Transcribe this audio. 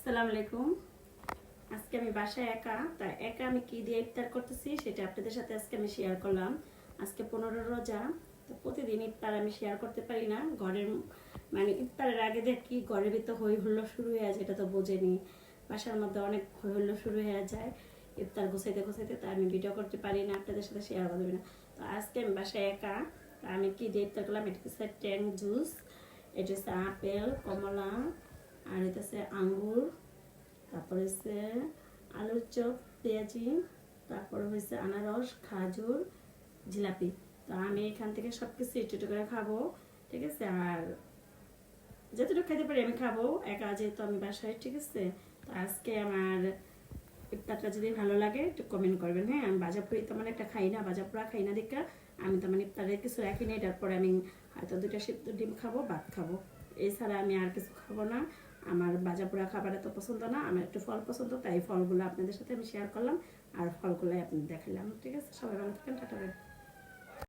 আসসালামু আলাইকুম। আজকে আমি বাসায় একা, তাই একা আমি কি দিয়ে ইফতার করতেছি সেটা আপনাদের সাথে আজকে আমি শেয়ার করলাম। আজকে 15 রোজা, তো প্রতিদিন ইফতার আমি শেয়ার করতে পারি না। ঘরের মানে ইফতারের আগে দেখি ঘরের ভিতর হই হুল্লো শুরু হয়ে যায়, এটা তো বোঝেনি। বাসার মধ্যে অনেক হই হুল্লো শুরু হয়ে যায় ইফতার গোছাইতে গোছাইতে, তাই আমি ভিডিও করতে পারি না, আপনাদের সাথে শেয়ার করতে পারি না। তো আজকে আমি বাসায় একা, তা আমি কি দিয়ে ইফতার করলাম, এটা হচ্ছে ট্যাং জুস, এটা হচ্ছে আপেল, কমলা, আর এটা হচ্ছে আঙ্গুর, তারপর হচ্ছে আলুর চপ, পেঁয়াজি, তারপর হচ্ছে আনারস, খাজুর, জিলাপি। তো আমি এখান থেকে সব কিছু একটু একটু করে খাবো, ঠিক আছে। আর যতটুকু খেতে পারি আমি খাবো, একা যেহেতু আমি বাসায়, ঠিক আছে। তো আজকে আমার ইফতারটা যদি ভালো লাগে একটু কমেন্ট করবেন। হ্যাঁ, আমি বাজাপুরি তেমন একটা খাই না, বাজাপুরা খাই না দেখা আমি তেমন ইফতারের কিছু রাখি না। এটার পরে আমি হয়তো 2টা সিদ্ধ ডিম খাবো, ভাত খাবো, এছাড়া আমি আর কিছু খাবো না। আমার বাজাপুরা খাবার এত পছন্দ না, আমার একটু ফল পছন্দ, তাই ফলগুলো আপনাদের সাথে আমি শেয়ার করলাম আর ফলগুলোই আপনি দেখালাম। ঠিক আছে, সবাই ভালো থাকেন, টাটা।